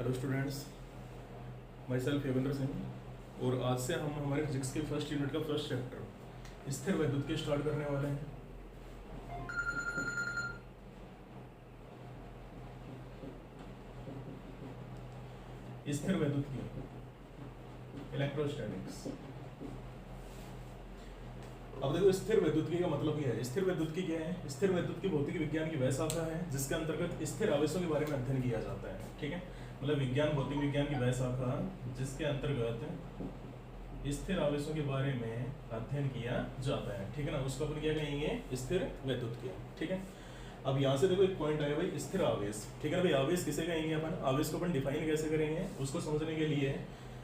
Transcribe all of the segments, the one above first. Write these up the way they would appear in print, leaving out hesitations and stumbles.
Hello students, my self Yogendra Singh. और आज से हम हमारे फिजिक्स के फर्स्ट यूनिट का फर्स्ट चैप्टर स्थिर वैद्युत के स्टार्ट करने वाले हैं। स्थिर वैद्युत की इलेक्ट्रोस्टैटिक्स। अब देखो, स्थिर वैद्युतिकी का मतलब क्या है। स्थिर वैद्युतिकी क्या है? स्थिर वैद्युतिकी भौतिक विज्ञान की वह शाखा है जिसके अंतर्गत स्थिर आवेशों के बारे में अध्ययन किया जाता है। ठीक है, मतलब विज्ञान भौतिक विज्ञान की वह शाखा जिसके अंतर्गत स्थिर आवेशों के बारे में अध्ययन किया जाता है। ठीक है ना, उसको अपन क्या कहेंगे? स्थिर वैद्युतिकी। ठीक है, अब यहाँ से देखो एक पॉइंट आया भाई, स्थिर आवेश। ठीक है ना भाई, आवेश किसे कहेंगे अपन? आवेश को अपन डिफाइन कैसे करेंगे उसको समझने के लिए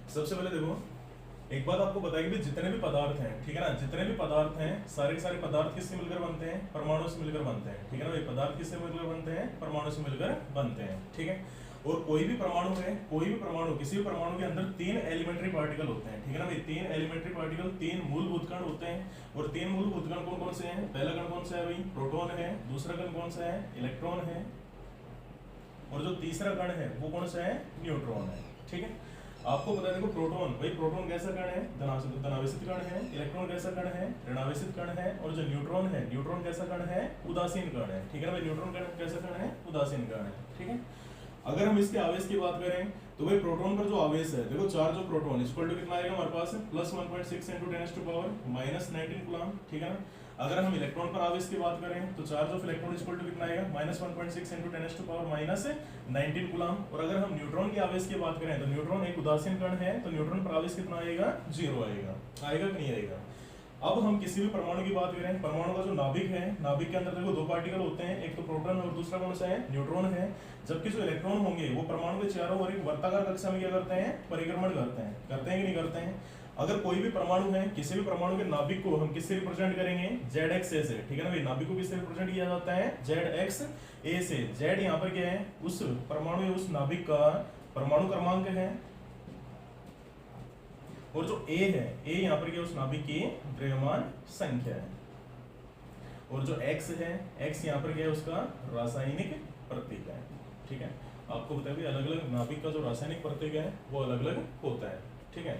सबसे पहले देखो एक बात आपको बताइए कि जितने भी पदार्थ हैं, ठीक है ना, जितने भी पदार्थ हैं सारे के सारे पदार्थ किससे मिलकर बनते हैं? परमाणु से मिलकर बनते हैं। ठीक है ना भाई, पदार्थ किससे मिलकर बनते हैं? परमाणु से मिलकर बनते हैं। ठीक है, और कोई भी परमाणु है, कोई भी परमाणु, किसी भी परमाणु के अंदर 3 एलिमेंट्री पार्टिकल होते हैं। ठीक है ना भाई, 3 एलिमेंट्री पार्टिकल, 3 मूलभूत कण होते हैं। और 3 मूलभूत कण कौन कौन से हैं? पहला कण कौन सा है भाई? प्रोटॉन है। दूसरा कण कौन सा है? इलेक्ट्रॉन है। और जो तीसरा कण है वो कौन सा है? न्यूट्रॉन है। ठीक है, आपको पता है देखो, प्रोटॉन भाई, प्रोटॉन कैसा कण है? धनावेशित कण है। इलेक्ट्रॉन कैसा कण है? ऋणावेशित कण है। और जो न्यूट्रॉन है, न्यूट्रॉन कैसा कण है? उदासीन कण है। ठीक है ना भाई, न्यूट्रॉन कैसा कण है? उदासीन कण है। ठीक है, अगर हम इसके आवेश की बात करें तो भाई प्रोटॉन पर जो आवेश है, देखो charge of proton equal to कितना आएगा हमारे पास? Plus 1.6 into 10⁻⁻19 coulomb. ठीक है ना, अगर हम इलेक्ट्रॉन पर आवेश की बात करें तो charge of electron equal to कितना आएगा? -1.6 इंटू 10⁻19 कूलम। और अगर हम न्यूट्रॉन के आवेश की बात करें तो न्यूट्रॉन एक उदासीन कण है, तो न्यूट्रॉन पर आवेश कितना आएगा? 0 आएगा। आएगा कि नहीं आएगा? अब हम किसी भी परमाणु की बात करें, परमाणु का जो नाभिक है, नाभिक के अंदर देखो 2 पार्टिकल होते हैं, एक तो प्रोटॉन और दूसरा कौन सा है? न्यूट्रॉन है। जबकि जो इलेक्ट्रॉन होंगे वो परमाणु के चारों ओर एक वर्ताकार कक्षा में क्या करते हैं? परिक्रमण करते हैं। करते हैं कि नहीं करते हैं? अगर कोई भी परमाणु है, किसी भी परमाणु के नाभिक को हम किससे रिप्रेजेंट करेंगे? ZXA से। ठीक है ना भाई, नाभिक को किससे रिप्रेजेंट किया जाता है? ZXA से। Z यहाँ पर क्या है? उस परमाणु या उस नाभिक का परमाणु क्रमांक है। और जो A है, A यहाँ पर क्या? उस नाभिक की द्रव्यमान संख्या है। और जो X है, X यहाँ पर क्या है? उसका रासायनिक प्रतीक है। ठीक है, आपको बताया भी अलग अलग नाभिक का जो रासायनिक प्रतीक है वो अलग अलग होता है। ठीक है,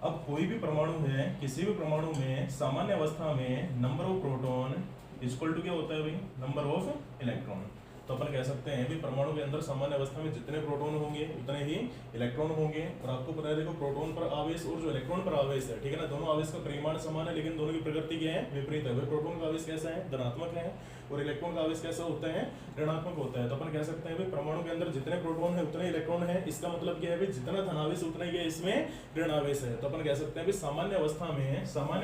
अब कोई भी परमाणु है, किसी भी परमाणु में सामान्य अवस्था में number of proton equal to क्या होता है भाई? Number of electron. तो अपन कह सकते हैं भी परमाणु के अंदर सामान्य अवस्था में जितने प्रोटॉन होंगे उतने ही इलेक्ट्रॉन होंगे। और आपको पता है देखो, प्रोटॉन पर आवेश और जो इलेक्ट्रॉन पर आवेश है, ठीक है ना, दोनों आवेश का परिमाण समान है लेकिन दोनों की प्रकृति क्या है? विपरीत है। प्रोटॉन का आवेश कैसा है? धनात्मक है। और इलेक्ट्रॉन का आवेश कैसा होता है? ऋणात्मक होता है। तो अपन कह सकते हैं भाई परमाणु के अंदर जितने प्रोटॉन है उतने इलेक्ट्रॉन है। इसका मतलब क्या है भाई? जितना धनावेश उतना ही इसमें ऋणावेश है। तो अपन कह सकते हैं भाई सामान्य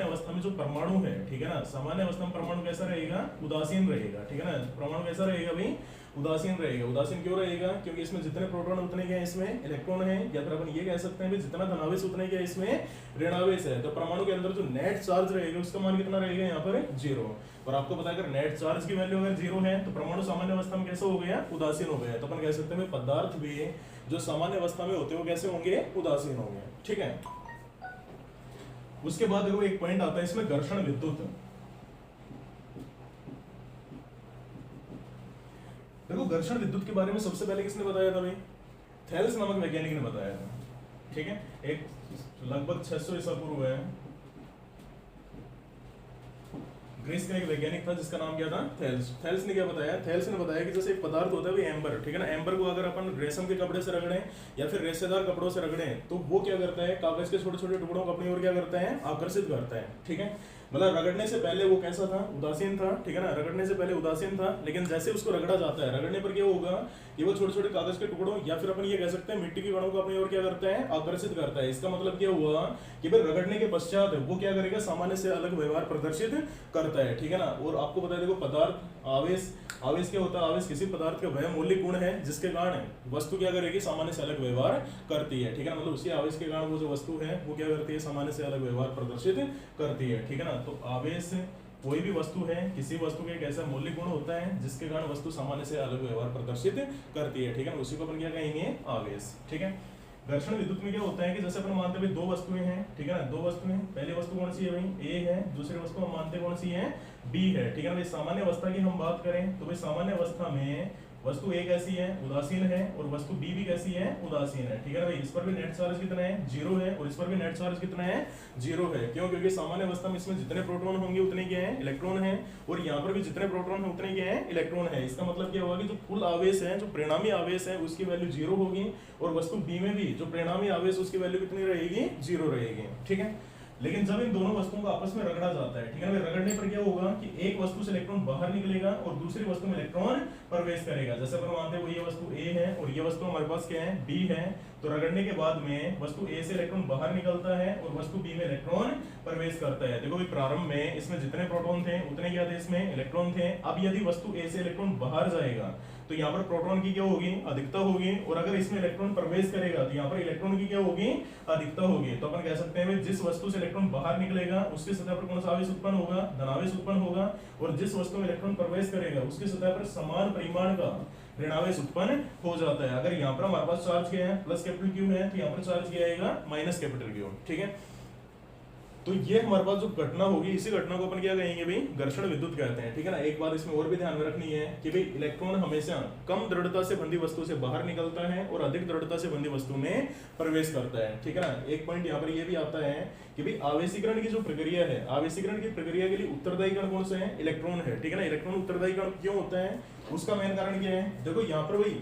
अवस्था में जो परमाणु है, ठीक है ना, सामान्य अवस्था में परमाणु कैसा रहेगा? उदासीन रहेगा। ठीक है ना, परमाणु कैसा रहेगा भाई? उदासीन रहेगा। उदासीन क्यों रहेगा? क्योंकि इसमें जितने प्रोटॉन उतने क्या इसमें इलेक्ट्रॉन है। या फिर अपन ये कह सकते हैं भाई जितना धनावेश उतने क्या इसमें ऋणावेश है। तो परमाणु के अंदर जो नेट चार्ज रहेगा उसका मान कितना रहेगा? यहाँ पर 0। और आपको पता है अगर नेट चार्ज की वैल्यू अगर 0 है तो परमाणु सामान्य अवस्था में कैसे हो गया? उदासीन हो गया। तो अपन कह सकते हैं पदार्थ भी जो सामान्य अवस्था में होते हैं वो कैसे होंगे? उदासीन होंगे। ठीक है, उसके बाद देखो एक पॉइंट आता है इसमें, घर्षण विद्युत। देखो, घर्षण विद्युत के बारे में सबसे पहले किसने बताया था भाई? थेल्स नामक वैज्ञानिक ने बताया था। ठीक है, एक लगभग 600 ईसा पूर्व है, ग्रीस का एक वैज्ञानिक था जिसका नाम क्या था? थेल्स। थेल्स ने क्या बताया? थेल्स ने बताया कि जैसे एक पदार्थ होता है भाई एम्बर, ठीक है ना, एम्बर को अगर अपन रेशम के कपड़े से रगड़ें या फिर रेशेदार कपड़ों से रगड़ें तो वो क्या करता है? कागज के छोटे छोटे टुकड़ों को अपनी ओर क्या करता है? आकर्षित करता है। ठीक है, मतलब रगड़ने से पहले वो कैसा था? उदासीन था। ठीक है ना, रगड़ने से पहले उदासीन था, लेकिन जैसे उसको रगड़ा जाता है, रगड़ने पर क्या होगा कि वो छोटे छोटे कागज के टुकड़ों या फिर अपन ये कह सकते हैं मिट्टी के कणों को अपनी ओर क्या करता है? आकर्षित करता है। इसका मतलब क्या हुआ कि भाई रगड़ने के पश्चात वो क्या करेगा? सामान्य से अलग व्यवहार प्रदर्शित करता है। ठीक है ना, और आपको बता देखो पदार्थ आवेश क्या होता है? आवेश किसी पदार्थ का वह मौलिक गुण है जिसके कारण वस्तु क्या करेगी? सामान्य से अलग व्यवहार करती है। ठीक है ना, मतलब उसी आवेश के कारण वो जो वस्तु है वो क्या करती है? सामान्य से अलग व्यवहार प्रदर्शित करती है। ठीक है ना, तो आवेश कोई भी वस्तु है, किसी वस्तु का एक ऐसा मौलिक गुण होता है जिसके कारण वस्तु सामान्य से अलग व्यवहार प्रदर्शित करती है। ठीक है ना, उसी को अपन क्या कहेंगे? आवेश। ठीक है, घर्षण विद्युत में क्या होता है कि जैसे अपन मानते हैं 2 वस्तुएं हैं, ठीक है ना, 2 वस्तुएं, पहली वस्तु कौन सी है भाई? A है, दूसरी वस्तु हम मानते हैं कौन सी है? B है। ठीक है ना भाई, सामान्य अवस्था की हम बात करें तो भाई सामान्य अवस्था में वस्तु ए कैसी है, उदासीन है, और वस्तु बी भी कैसी है, उदासीन है। ठीक है ना भाई, इस पर भी नेट चार्ज कितना है, 0 है, और इस पर भी नेट चार्ज कितना है, 0 है। क्यों? क्योंकि सामान्य अवस्था में इसमें जितने प्रोटॉन होंगे उतने क्या है, इलेक्ट्रॉन है, और यहाँ पर भी जितने प्रोटॉन है उतने क्या है, इलेक्ट्रॉन है। इसका मतलब क्या होगा कि जो कुल आवेश है, जो परिणामी आवेश है, उसकी वैल्यू 0 होगी, और वस्तु बी में भी जो परिणामी आवेश उसकी वैल्यू कितनी रहेगी, 0 रहेगी। ठीक है, लेकिन जब इन दोनों वस्तुओं को आपस में रगड़ा जाता है, ठीक है ना, रगड़ने पर क्या होगा कि एक वस्तु से इलेक्ट्रॉन बाहर निकलेगा और दूसरी वस्तु में इलेक्ट्रॉन प्रवेश करेगा। जैसे अपन मानते हैं वो ये वस्तु ए है और ये वस्तु हमारे पास क्या है, बी है, तो रगड़ने के बाद में वस्तु ए से इलेक्ट्रॉन बाहर निकलता है और वस्तु बी में इलेक्ट्रॉन प्रवेश करता है। देखो भाई, प्रारंभ में इसमें जितने प्रोटॉन थे उतने क्या थे, इसमें इलेक्ट्रॉन थे। अब यदि वस्तु ए से इलेक्ट्रॉन बाहर जाएगा तो यहाँ पर प्रोटॉन की क्या होगी, अधिकता होगी, और अगर इसमें इलेक्ट्रॉन प्रवेश करेगा तो यहाँ पर इलेक्ट्रॉन की क्या होगी, अधिकता होगी। तो अपन कह सकते हैं जिस वस्तु से इलेक्ट्रॉन बाहर निकलेगा उसकी सतह पर कौन सा आवेश उत्पन्न होगा, धनावेश उत्पन्न होगा, और जिस वस्तु में इलेक्ट्रॉन प्रवेश करेगा उसकी सतह पर समान परिमाण का ऋणावेश उत्पन्न हो जाता है। अगर यहाँ पर हमारे पास चार्ज क्या है, प्लस कैपिटल क्यू है, तो यहाँ पर चार्ज क्या आएगा, माइनस कैपिटल क्यू। ठीक है, तो ये हमारे पास जो घटना होगी, इसी घटना को अपन क्या कहेंगे भाई, घर्षण विद्युत कहते हैं। ठीक है ना, एक बात इसमें और भी ध्यान में रखनी है कि भाई इलेक्ट्रॉन हमेशा कम दृढ़ता से बंधी वस्तु से बाहर निकलता है और अधिक दृढ़ता से बंधी वस्तु में प्रवेश करता है। ठीक है ना, एक पॉइंट यहाँ पर ये भी आता है कि भाई आवेशीकरण की जो प्रक्रिया है, आवेशीकरण की प्रक्रिया के लिए उत्तरदायी कण कौन सा है, इलेक्ट्रॉन है। ठीक है ना, इलेक्ट्रॉन उत्तरदायी कण क्यों होता है, उसका मेन कारण क्या है, देखो यहाँ पर भाई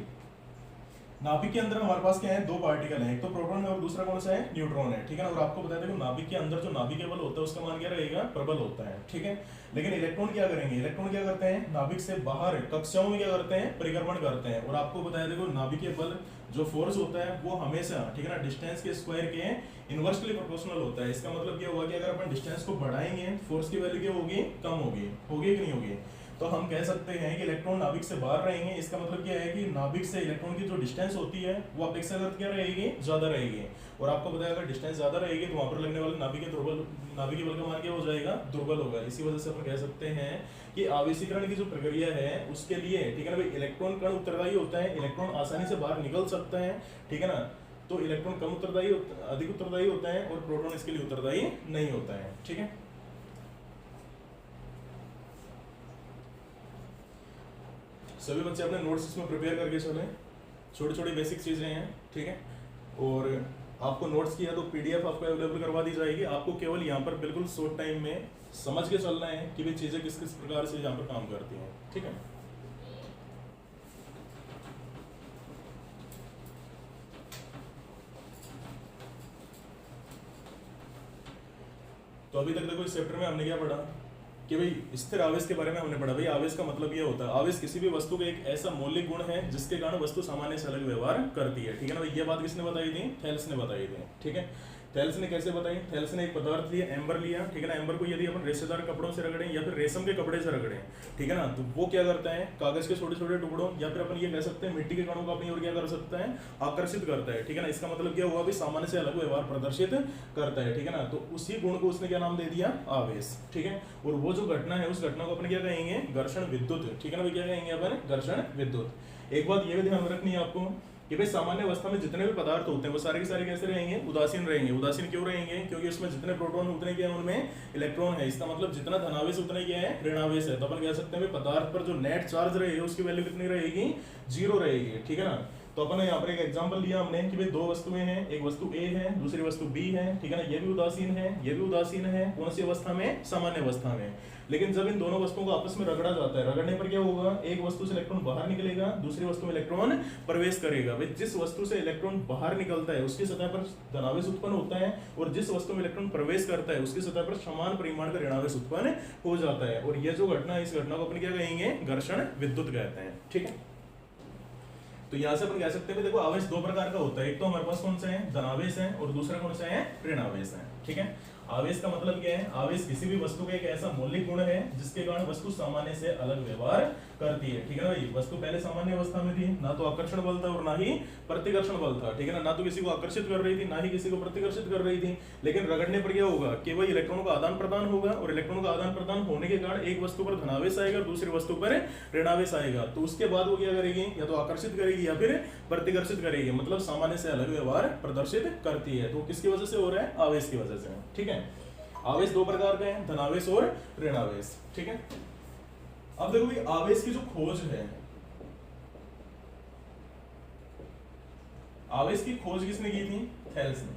नाभिक के अंदर हमारे पास क्या है, दो पार्टिकल है, एक तो प्रोटॉन है और दूसरा कौन सा है, न्यूट्रॉन है। ठीक है ना, और आपको बताया देखो नाभिक के अंदर जो नाभिकीय बल होता है उसका मान क्या रहेगा, प्रबल होता है। ठीक है, लेकिन इलेक्ट्रॉन क्या करेंगे, इलेक्ट्रॉन क्या करते हैं, नाभिक से बाहर कक्षाओं में क्या करते हैं, परिक्रमण करते हैं। और आपको बताया देखो नाभिकीय बल जो फोर्स होता है वो हमेशा, ठीक है ना, डिस्टेंस के स्क्वायर के इनवर्सली प्रोपोर्शनल होता है। इसका मतलब क्या होगा कि अगर अपन डिस्टेंस को बढ़ाएंगे फोर्स की वैल्यू क्या होगी, कम होगी, होगी कि नहीं होगी। तो हम कह सकते हैं कि इलेक्ट्रॉन नाभिक से बाहर रहेंगे। इसका मतलब क्या है कि नाभिक से इलेक्ट्रॉन की जो डिस्टेंस होती है वो अपेक्षाकृत क्या रहेगी, ज्यादा रहेगी। और आपको बताया अगर डिस्टेंस ज्यादा रहेगी तो वहां पर लगने वाले नाभिकीय बल का मान क्या हो जाएगा, दुर्बल होगा। इसी वजह से अपन कह सकते हैं कि आवेशीकरण की जो प्रक्रिया है उसके लिए, ठीक है ना भाई, इलेक्ट्रॉन कण उत्तरदायी होता है, इलेक्ट्रॉन आसानी से बाहर निकल सकता है। ठीक है ना, तो इलेक्ट्रॉन कम उत्तरदायी, अधिक उत्तरदायी होता है, और प्रोटॉन इसके लिए उत्तरदायी नहीं होता है। ठीक है, सभी बच्चे अपने नोट्स इसमें प्रिपेयर करके चले, छोटी छोटी बेसिक चीजें हैं। ठीक है, और आपको नोट्स की या तो पीडीएफ आपको अवेलेबल करवा दी जाएगी। आपको केवल यहाँ पर बिल्कुल शॉर्ट टाइम में समझ के चलना है कि भाई चीजें किस किस प्रकार से यहाँ पर काम करती हैं। ठीक है, तो अभी तक देखो इस चैप्टर में हमने क्या पढ़ा कि भाई स्थिर आवेश के बारे में हमने पढ़ा। भाई आवेश का मतलब ये होता है, आवेश किसी भी वस्तु का एक ऐसा मौलिक गुण है जिसके कारण वस्तु सामान्य से अलग व्यवहार करती है। ठीक है ना भाई, ये बात किसने बताई थी, थेल्स ने बताई थी। ठीक है, थेल्स ने कैसे बताई, थेल्स ने एक पदार्थ लिया, एम्बर लिया। ठीक है ना, एम्बर को यदि अपन रेशेदार कपड़ों से रगड़ें या फिर रेशम के कपड़े से रगड़ें, ठीक है ना, तो वो क्या करता है, कागज के छोटे छोटे टुकड़ों या फिर अपन ये कह सकते हैं मिट्टी के कणों को अपनी ओर क्या कर सकता है, आकर्षित करता है। ठीक है ना, इसका मतलब क्या हुआ, भी सामान्य से अलग व्यवहार प्रदर्शित करता है। ठीक है ना, तो उसी गुण को उसने क्या नाम दे दिया, आवेश। ठीक है, और वो जो घटना है उस घटना को अपन क्या कहेंगे, घर्षण विद्युत। ठीक है ना, क्या कहेंगे अपन, घर्षण विद्युत। एक बात ये भी ध्यान रखनी है आपको कि भाई सामान्य अवस्था में जितने भी पदार्थ होते हैं वो सारे के सारे कैसे रहेंगे, उदासीन रहेंगे। उदासीन क्यों रहेंगे, क्योंकि उसमें जितने प्रोटॉन उतने क्या है, उनमें इलेक्ट्रॉन है। इसका मतलब जितना धनावेश उतने क्या है, ऋणावेश है। तो अपन कह सकते हैं पदार्थ पर जो नेट चार्ज रहेगी उसकी वैल्यू कितनी रहेगी, 0 रहेगी। ठीक है ना, तो अपन यहाँ पर एक एग्जांपल लिया हमने कि भाई दो वस्तुएं हैं, एक वस्तु ए है, दूसरी वस्तु बी है। ठीक है ना, ये भी उदासीन है, ये भी उदासीन है। कौन सी अवस्था में, सामान्य अवस्था में। लेकिन जब इन दोनों वस्तुओं को आपस में रगड़ा जाता है, रगड़ने पर क्या होगा, एक वस्तु से इलेक्ट्रॉन बाहर निकलेगा, दूसरी वस्तु में इलेक्ट्रॉन प्रवेश करेगा। भाई जिस वस्तु से इलेक्ट्रॉन बाहर निकलता है उसकी सतह पर धनावेश उत्पन्न होता है, और जिस वस्तु में इलेक्ट्रॉन प्रवेश करता है उसकी सतह पर समान परिमाण का ऋणावेश उत्पन्न हो जाता है। और ये जो घटना है, इस घटना को अपन क्या कहेंगे, घर्षण विद्युत कहते हैं। ठीक है, तो यहां से अपन कह सकते हैं देखो आवेश दो प्रकार का होता है, एक तो हमारे पास कौन सा है, धनावेश है, और दूसरा कौन सा है, ऋणावेश है। ठीक है, आवेश का मतलब क्या है, आवेश किसी भी वस्तु का एक ऐसा मौलिक गुण है जिसके कारण वस्तु सामान्य से अलग व्यवहार करती है। ठीक है ना भाई, वस्तु पहले सामान्य अवस्था में थी, ना तो आकर्षण बल था और ना ही प्रतिकर्षण बल था। ठीक है ना तो किसी को आकर्षित कर रही थी, ना ही किसी को प्रतिकर्षित कर रही थी। लेकिन रगड़ने पर क्या होगा, केवल इलेक्ट्रॉनों का आदान प्रदान होगा, और इलेक्ट्रॉनों का आदान प्रदान होने के कारण एक वस्तु पर धनावेश आएगा और दूसरी वस्तु पर ऋणावेश आएगा। तो उसके बाद वो क्या करेगी, या तो आकर्षित करेगी या फिर प्रतिकर्षित करेगी, मतलब सामान्य से अलग व्यवहार प्रदर्शित करती है। तो किसकी वजह से हो रहा है, आवेश की वजह से। ठीक है, आवेश दो प्रकार के हैं, धनावेश और ऋणावेश। ठीक है, अब देखो भाई आवेश की जो खोज है, आवेश की खोज किसने की थी? थेल्स ने।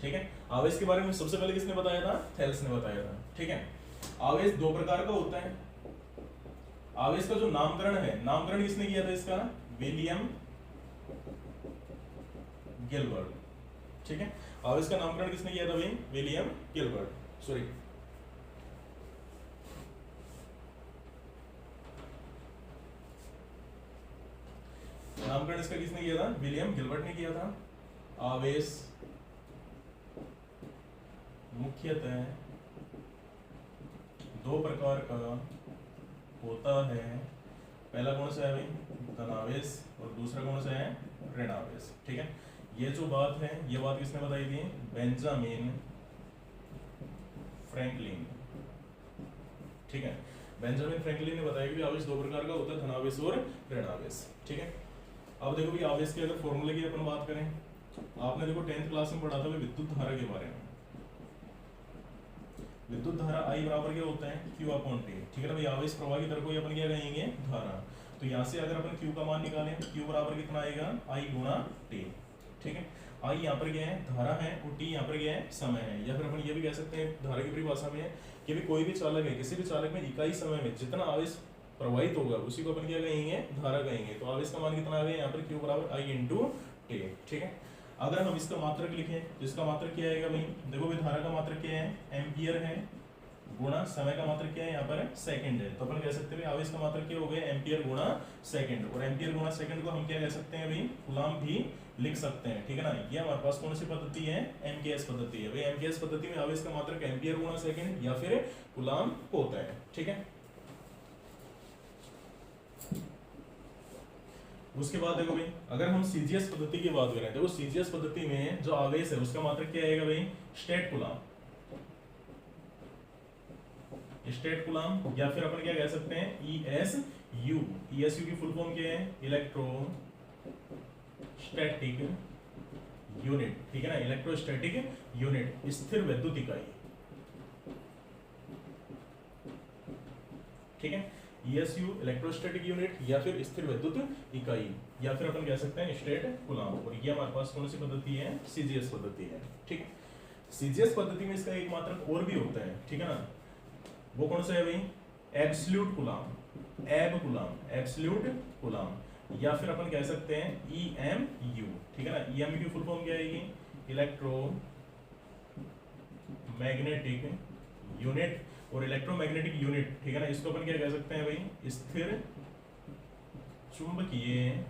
ठीक है, आवेश के बारे में सबसे पहले किसने बताया था? थेल्स ने बताया था। ठीक है, आवेश दो प्रकार का होता है। आवेश का जो नामकरण है, नामकरण किसने किया था इसका? William Gilbert. ठीक है, आवेश का नामकरण किसने किया था भाई? William Gilbert. सॉरी, नामकरण इसका किसने किया था? विलियम गिलबर्ट ने किया था। आवेश मुख्यतः दो प्रकार का होता है। पहला कौन सा है भाई? धनावेश, और दूसरा कौन सा है? ऋणावेश। ठीक है, ये जो बात है, ये बात किसने बताई थी? Benjamin Franklin. ठीक है, बेंजामिन फ्रैंकलिन ने बताया कि आवेश दो प्रकार का होता है, धनावेश और ऋणावेश। ठीक है, अब देखो भाई आवेश के अगर फॉर्मूले की अपन बात करें, आपने देखो 10th क्लास में पढ़ा था भाई विद्युत धारा के बारे में। विद्युत धारा I बराबर क्या होता है? Q upon T। ठीक है ना भाई, आवेश प्रवाह की तरफ को अपन क्या कहेंगे? धारा। तो यहाँ से अगर अपन Q का मान निकालें, Q बराबर कितना आएगा? I गुणा T। ठीक है, I यहाँ पर क्या है? धारा है, और T यहाँ पर क्या है? समय है। या फिर अपन ये भी कह सकते हैं धारा की परिभाषा में कि भी कोई भी चालक है, किसी भी चालक में इकाई समय में जितना आवेश प्रवाहित होगा उसी को अपन क्या कहेंगे? धारा कहेंगे। तो आवेश का मान कितना आ गया यहाँ पर? Q बराबर I इंटू T। ठीक है, अगर हम इसका मात्रक लिखें तो इसका मात्रक क्या आएगा भाई? देखो भाई, धारा का मात्रक क्या है? एम्पियर है, गुणा समय का मात्रक क्या है? यहाँ पर सेकंड है। तो अपन कह सकते हैं आवेश का मात्रक क्या हो गया? एम्पियर गुणा सेकंड। और एम्पियर गुणा सेकंड को हम क्या कह सकते हैं भाई? कूलम भी लिख सकते हैं। ठीक है ना, ये हमारे पास कौन सी पद्धति है? एमकेएस पद्धति है। भाई एमकेएस पद्धति में आवेश का मात्रक एम्पियर गुणा सेकंड या फिर कूलम होता है। ठीक है, उसके बाद देखो भाई, अगर हम सीजीएस पद्धति की बात करें, देखो सीजीएस पद्धति में जो आवेश है उसका मात्रक क्या आएगा भाई? State coulomb. स्टेट कूलम, या फिर अपन क्या कह सकते हैं? ESU। ESU की फुल फॉर्म क्या है? Electrostatic unit. ठीक है ना, इलेक्ट्रोस्टैटिक यूनिट, स्थिर विद्युत इकाई। ठीक है, ESU इलेक्ट्रोस्टैटिक यूनिट या फिर स्थिर विद्युत इकाई, या फिर अपन कह सकते हैं स्टेट कूलम। और ये हमारे पास कौन सी पद्धति है? सीजीएस पद्धति है। ठीक है, सीजीएस पद्धति में इसका एक मात्रक और भी होता है। ठीक है ना, वो कौन सा है भाई? एब्सोल्यूट कूलम, एब कूलम, एब्सोल्यूट कूलम, या फिर अपन कह सकते हैं EMU। ठीक है ना, EMU की फुल फॉर्म क्या आएगी? Electro magnetic unit. और इलेक्ट्रोमैग्नेटिक यूनिट, ठीक है ना, इसको अपन क्या कह सकते हैं भाई? स्थिर चुंबकीय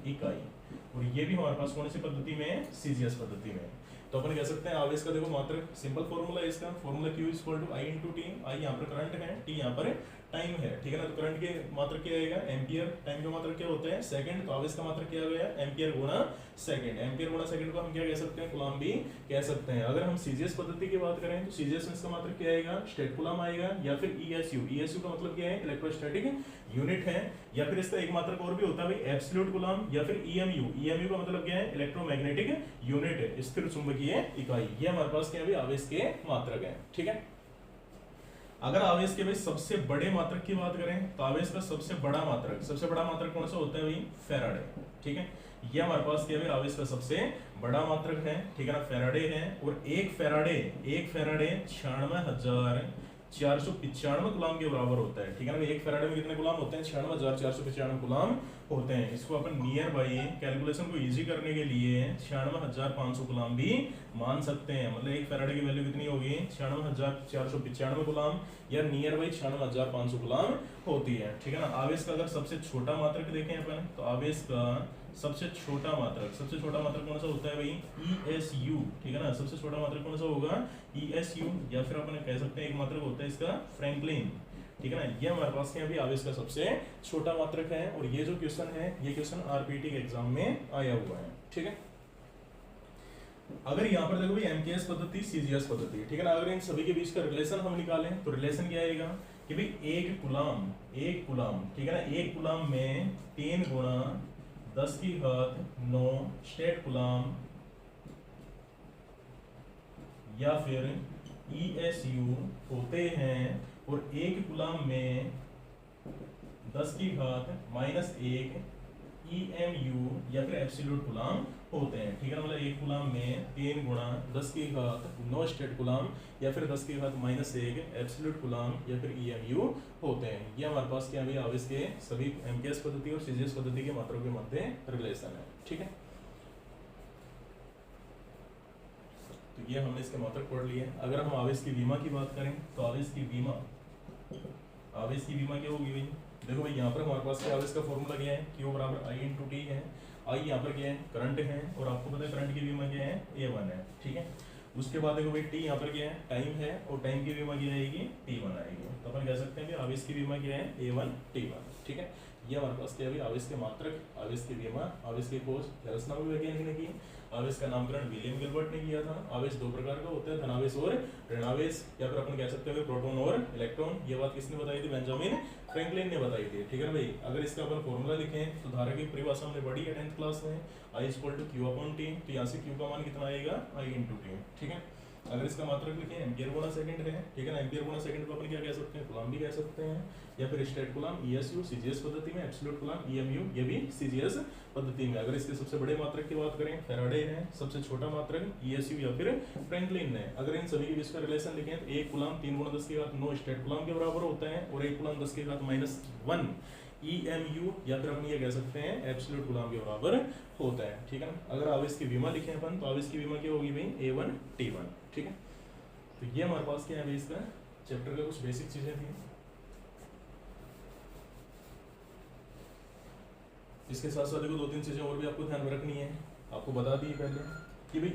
इकाई। और ये भी हमारे पास कौन सी पद्धति में है? सीजीएस पद्धति में। तो अपन कह सकते हैं आवेश का देखो मात्रक, सिंपल फॉर्मूला है इसका, formula Q equal to I into T। I यहाँ पर करंट है, T यहाँ पर टाइम है। ठीक है ना, तो करंट के मात्रक क्या आएगा? एम्पियर। टाइम का मात्रक क्या होता है? सेकंड। तो आवेश का मात्रक क्या आ गया? एम्पियर गुणा सेकंड। एम्पियर गुणा सेकंड को हम क्या कह सकते हैं? कूलम भी कह सकते हैं। अगर हम सीजीएस पद्धति की बात करें तो सीजीएस में इसका मात्रक क्या आएगा? स्टेट कूलम आएगा, या फिर ESU। ESU का मतलब क्या है? इलेक्ट्रोस्टैटिक यूनिट है। या फिर इसका एक मात्रक और भी होता है भाई, एब्सोल्यूट कूलम, या फिर EMU। EMU का मतलब क्या है? इलेक्ट्रोमैग्नेटिक यूनिट, स्थिर चुंबकीय इकाई। ये हमारे पास क्या है? आवेश के मात्रक है। ठीक है, अगर आवेश के भाई सबसे बड़े मात्रक की बात करें तो आवेश का सबसे बड़ा मात्रक कौन सा होता है भाई? फैराडे। ठीक है, ये हमारे पास क्या है? आवेश का सबसे बड़ा मात्रक है। ठीक है ना, फैराडे है। और एक फैराडे 96,495 कूलम के बराबर होता है। ठीक है ना, एक फैराडे में कितने कूलम होते हैं? 96,495 कूलम होते हैं। इसको अपन नियर बाई कैलकुलेशन को इजी करने के लिए 96,500 कूलम भी मान सकते हैं। मतलब एक फैराडे की वैल्यू कितनी होगी? 96,495 कूलम, या नियर बाई 96,500 कूलम होती है। ठीक है ना, आवेश का अगर सबसे छोटा मात्रक देखें अपन, तो आवेश का सबसे छोटा मात्रक कौन सा होता है भाई? ESU। ठीक है ना, सबसे छोटा मात्रक कौन सा होगा? ESU। या फिर अपन कह सकते हैं एक मात्रक होता है इसका फ्रैंकलिन। ठीक है ना, ये हमारे पास क्या है? आवेश का सबसे छोटा मात्रक है। और ये जो क्वेश्चन है, ये क्वेश्चन RPT के एग्जाम में आया हुआ है। ठीक है, अगर यहाँ पर देखो भाई एमकेएस पद्धति, सीजीएस पद्धति, ठीक है ना, अगर इन सभी के बीच का रिलेशन हम निकालें तो रिलेशन क्या आएगा कि भाई एक कूलम, ठीक है ना, एक कूलम में 3 गुणा 10 की घात 9 स्टेट कूलम, या फिर ESU होते हैं। और एक कूलम में 10 की घात -1 EMU या फिर एब्सोल्यूट कूलाम होते हैं, ठीक है ना। मतलब एक कूलाम में 3 गुणा 10 की घात 9 स्टेट कूलाम या फिर 10 की घात -1 एब्सोल्यूट कूलाम या फिर EMU होते हैं। ये हमारे पास क्या है, आवेश के सभी MKS पद्धति और CGS पद्धति के मात्रों के मध्य रिलेशन है, ठीक है। तो ये हमने इसके मात्रक पढ़ लिए। अगर हम आवेश की विमा की बात करें तो आवेश की विमा क्या होगी भाई, देखो भाई यहाँ पर हमारे पास क्या आवेश का फॉर्मूला क्या है, Q बराबर I × T है। I यहाँ पर क्या है, करंट है, और आपको पता है करंट की विमा क्या है, A1 है, ठीक है। उसके बाद देखो भाई T यहाँ पर क्या है, टाइम है, और टाइम की विमा क्या आएगी, T1 आएगी। तो अपन कह सकते हैं कि आवेश की विमा क्या है, A1 T1, ठीक है। ये हमारे पास क्या है, आवेश के मात्रक, आवेश की विमा, आवेश की खोज हेल्स नामक वैज्ञानिक ने की। आवेश का नामकरण विलियम गिलबर्ट ने किया था। आवेश दो प्रकार का होता है, धनावेश और ऋणावेश, या फिर अपन कह सकते हैं प्रोटॉन और इलेक्ट्रॉन। ये बात किसने बताई थी, बेंजामिन फ्रैंकलिन ने बताई थी, ठीक है ना भाई। अगर इसका अपन फॉर्मूला लिखें तो धारा की परिभाषा हमने पढ़ी है 10th क्लास में, I = Q/T। तो यहाँ से Q का मान कितना आएगा, I × T, ठीक है। अगर इसका मात्रक लिखें एम्पियर गुणा सेकंड है, ठीक है ना। एम्पियर गुणा सेकंड को अपन क्या कह सकते हैं, कूलाम भी कह सकते हैं, या फिर स्टेट कूलाम ESU CGS पद्धति में, एब्सोल्यूट कूलाम EMU ये भी CGS पद्धति में। अगर इसके सबसे बड़े मात्रक की बात करें फैराडे है, सबसे छोटा मात्रक ESU या फिर फ्रैंकलिन है। अगर इन सभी के बीच का रिलेशन लिखें तो एक कूलाम 3 × 10 की घात 9 स्टेट कूलाम के बराबर होता है, और एक कूलाम 10 की घात -1 EMU या फिर हम ये कह सकते हैं एब्सोल्यूट कूलाम के बराबर होता है, ठीक है ना। अगर आवेश की विमा लिखें अपन तो आवेश की विमा क्या होगी भाई, A1 T1, ठीक है। तो ये हमारे पास क्या है, इसका चैप्टर का कुछ बेसिक चीजें थी। इसके साथ साथ देखो 2-3 चीजें और भी आपको ध्यान में रखनी है। आपको बता दी पहले कि भाई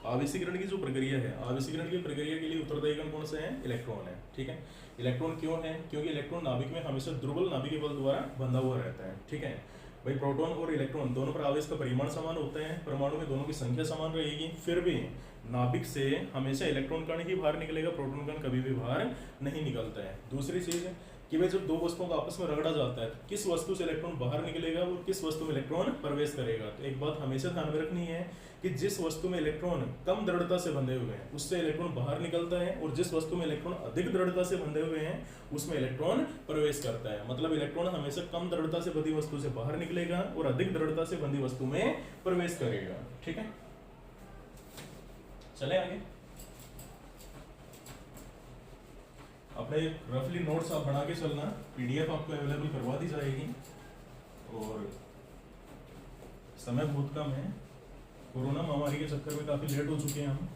आवेशीकरण की जो प्रक्रिया है, आवेशीकरण की प्रक्रिया के लिए उत्तरदायी कण कौन सा है, इलेक्ट्रॉन है, ठीक है। इलेक्ट्रॉन क्यों है, क्योंकि इलेक्ट्रॉन नाभिक में हमेशा दुर्बल नाभिकीय बल द्वारा बंधा हुआ रहता है, ठीक है भाई। प्रोटॉन और इलेक्ट्रॉन दोनों पर आवेश का परिमाण समान होता है, परमाणु में दोनों की संख्या समान रहेगी, फिर भी नाभिक से हमेशा इलेक्ट्रॉन कण ही बाहर निकलेगा, प्रोटॉन कण कभी भी बाहर नहीं निकलता है। दूसरी चीज कि भाई जब दो वस्तुओं को आपस में रगड़ा जाता है तो किस वस्तु से इलेक्ट्रॉन बाहर निकलेगा और किस वस्तु में इलेक्ट्रॉन प्रवेश करेगा। तो एक बात हमेशा ध्यान में रखनी है कि जिस वस्तु में इलेक्ट्रॉन कम दृढ़ता से बंधे हुए हैं उससे इलेक्ट्रॉन बाहर निकलता है, और जिस वस्तु में इलेक्ट्रॉन अधिक दृढ़ता से बंधे हुए हैं उसमें इलेक्ट्रॉन प्रवेश करता है। मतलब इलेक्ट्रॉन हमेशा कम दृढ़ता से बंधी वस्तु से बाहर निकलेगा और अधिक दृढ़ता से बंधी वस्तु में प्रवेश करेगा, ठीक है। चले आगे। अपने रफली नोट्स आप बना के चलना, PDF आपको अवेलेबल करवा दी जाएगी, और समय बहुत कम है, कोरोना महामारी के चक्कर में काफी लेट हो चुके हैं हम।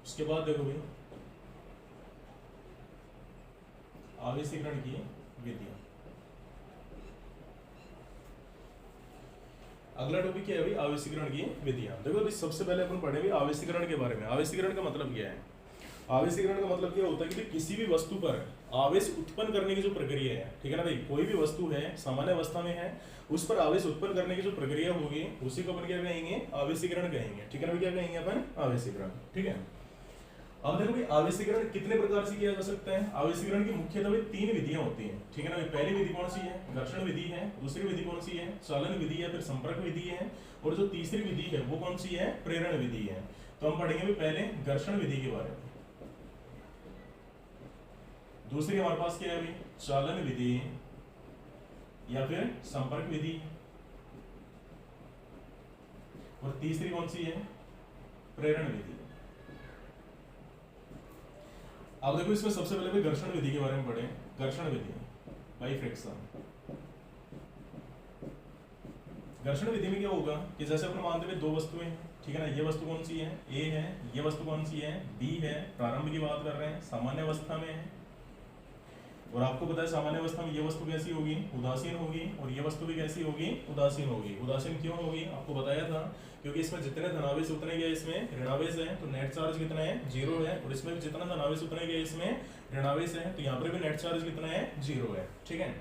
उसके बाद देखो भाई आवेशीकरण की विधियां। अगला टॉपिक क्या है भाई, आवेशीकरण की विधियां। देखो भाई सबसे पहले अपन पढ़ेंगे आवेशीकरण के बारे में। आवेशीकरण का मतलब क्या है, आवेशीकरण का मतलब क्या होता है कि किसी भी वस्तु पर आवेश उत्पन्न करने की जो प्रक्रिया है, ठीक है ना भाई। कोई भी वस्तु है सामान्य अवस्था में है, उस पर आवेश उत्पन्न करने की जो प्रक्रिया होगी उसी को अपन क्या कहेंगे, आवेशीकरण कहेंगे, ठीक है ना। क्या कहेंगे अपन, आवेशीकरण, ठीक है। अब देखो भाई आवेशीकरण कितने प्रकार से किया जा सकता है। आवेशीकरण की मुख्यतः 3 विधियां होती हैं, ठीक है ना। पहली विधि कौन सी है, घर्षण विधि है। दूसरी विधि कौन सी है, चालन विधि है, फिर संपर्क विधि है, और जो तीसरी विधि है वो कौन सी है, प्रेरण विधि है। तो हम पढ़ेंगे पहले घर्षण विधि के बारे में। दूसरी हमारे पास क्या है अभी, चालन विधि या फिर संपर्क विधि, और तीसरी कौन सी है, प्रेरण विधि। अब देखो इसमें सबसे पहले घर्षण विधि के बारे में पढ़े। घर्षण विधि बाई फ्रिक्शन। घर्षण विधि में क्या होगा कि जैसे अपन मानते हुए 2 वस्तुएं, ठीक है ना। ये वस्तु कौन सी है, A है, ये वस्तु कौन सी है, B है। प्रारंभ की बात कर रहे हैं, सामान्य अवस्था में है, और आपको पता है सामान्य अवस्था में ये वस्तु कैसी होगी, उदासीन होगी, और ये वस्तु भी कैसी होगी, उदासीन होगी। उदासीन क्यों होगी, आपको बताया था क्योंकि इसमें जितने धनावेश उतने गए इसमें ऋणावेश है, तो नेट चार्ज कितना है, 0 है, और इसमें भी जितना धनावेश उतने गए इसमें ऋणावेश है, तो यहाँ पर भी नेट चार्ज कितना है, 0 है, ठीक है।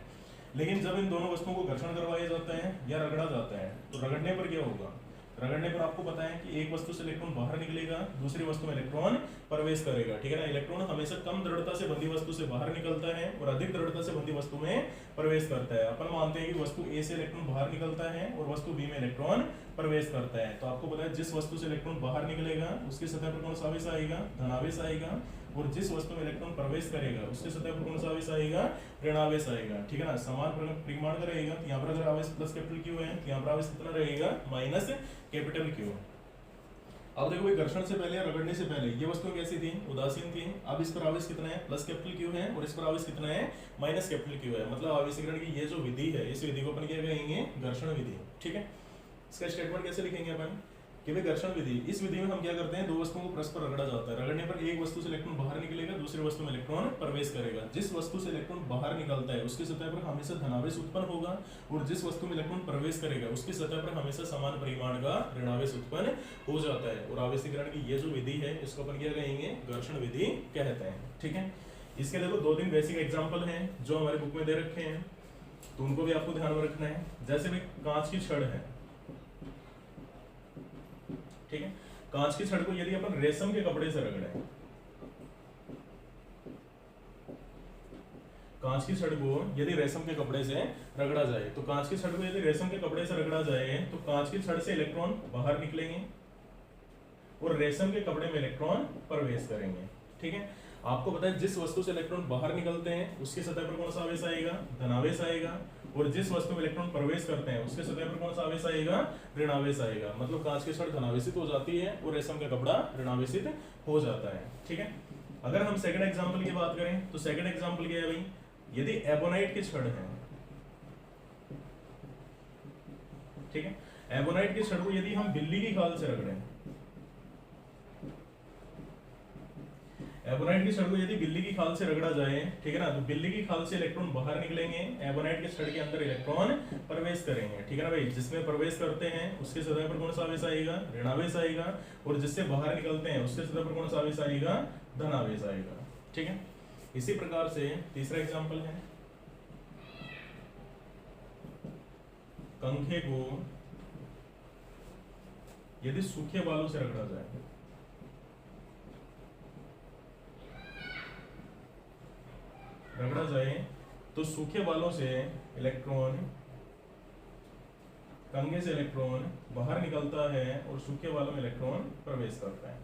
लेकिन जब इन दोनों वस्तुओं को घर्षण करवाया जाता है या रगड़ा जाता है तो रगड़ने पर क्या होगा, रगड़ने पर आपको पता है कि एक वस्तु से इलेक्ट्रॉन बाहर निकलेगा, दूसरी वस्तु में इलेक्ट्रॉन प्रवेश करेगा, ठीक है ना। इलेक्ट्रॉन हमेशा कम दृढ़ता से बंधी वस्तु से बाहर निकलता है और अधिक दृढ़ता से बंधी वस्तु में प्रवेश करता है। अपन मानते हैं कि वस्तु ए से इलेक्ट्रॉन बाहर निकलता है और वस्तु बी में इलेक्ट्रॉन प्रवेश करता है। तो आपको पता है जिस वस्तु से इलेक्ट्रॉन बाहर निकलेगा उसकी सतह पर कौन सा आवेश आएगा, धनावेश आएगा, और जिस वस्तु में इलेक्ट्रॉन प्रवेश करेगा उसके सतह पर कौन सा आवेश आएगा, ऋणावेश आएगा, ठीक है ना। समान परिमाण का रहेगा, तो यहाँ पर अगर आवेश प्लस कैपिटल क्यू है तो यहाँ पर आवेश कितना रहेगा, माइनस कैपिटल क्यू। अब देखो ये घर्षण से पहले, रगड़ने से पहले ये वस्तु कैसी थी, उदासीन थी। अब इस पर आवेश कितना है, प्लस कैपिटल क्यू है, और इस पर आवेश कितना है, माइनस कैपिटल क्यू है। मतलब आवेशीकरण की ये जो विधि है, इस विधि को अपन क्या कहेंगे, घर्षण विधि, ठीक है। इसका स्टेटमेंट कैसे लिखेंगे अपन कि भाई घर्षण विधि, इस विधि में हम क्या करते हैं, दो वस्तुओं को परस्पर रगड़ा जाता है। रगड़ने पर एक वस्तु से इलेक्ट्रॉन बाहर निकलेगा, दूसरी वस्तु में इलेक्ट्रॉन प्रवेश करेगा। जिस वस्तु से इलेक्ट्रॉन बाहर निकलता है उसकी सतह पर हमेशा धनावेश उत्पन्न होगा, और जिस वस्तु में इलेक्ट्रॉन प्रवेश करेगा उसकी सतह पर हमेशा समान परिमाण का ऋणावेश उत्पन्न हो जाता है। और आवेशीकरण की ये जो विधि है इसको अपन क्या कहेंगे, घर्षण विधि कहते हैं, ठीक है। इसके देखो दो तीन बेसिक एग्जाम्पल हैं जो हमारे बुक में दे रखे हैं, तो उनको भी आपको ध्यान में रखना है। जैसे भाई कांच की छड़ है, ठीक है। कांच की छड़ को यदि अपन रेशम के कपड़े से रगड़े, कांच की छड़ को यदि रेशम के कपड़े से रगड़ा जाए, तो कांच की छड़ को यदि रेशम के कपड़े से रगड़ा जाए तो कांच की छड़ से इलेक्ट्रॉन बाहर निकलेंगे और रेशम के कपड़े में इलेक्ट्रॉन प्रवेश करेंगे, ठीक है। आपको पता है जिस वस्तु से इलेक्ट्रॉन बाहर निकलते हैं उसकी सतह पर कौन सा आवेश आएगा, धनावेश आएगा, और जिस वस्तु में इलेक्ट्रॉन प्रवेश करते हैं उसके सतह पर कौन सा आवेश आएगा, ऋणावेश आएगा। मतलब कांच की छड़ धनावेशित हो जाती है और रेशम का कपड़ा ऋणावेशित हो जाता है, ठीक है। अगर हम सेकंड एग्जांपल की बात करें तो सेकंड एग्जांपल क्या है भाई, यदि एबोनाइट की छड़ है, ठीक है, एबोनाइट की छड़ को यदि हम बिल्ली की खाल से रगड़ें, एबोनाइट की छड़ को यदि बिल्ली की खाल से रगड़ा जाए, ठीक है ना, तो बिल्ली की खाल से इलेक्ट्रॉन बाहर निकलेंगे, एबोनाइट के छड़ के अंदर इलेक्ट्रॉन प्रवेश करेंगे, ठीक है ना भाई। जिसमें प्रवेश करते हैं उसके सतह पर कौन सा आवेश आएगा, ऋणावेश आएगा, और जिससे बाहर निकलते हैं उसके सतह पर कौन सा आवेश आएगा, धनावेश आएगा, ठीक है। इसी प्रकार से तीसरा एग्जाम्पल है, कंखे को यदि सूखे बालों से रगड़ा जाए, रगड़ा जाए तो सूखे बालों से इलेक्ट्रॉन, कंघे से इलेक्ट्रॉन बाहर निकलता है और सूखे बालों में इलेक्ट्रॉन प्रवेश करता है।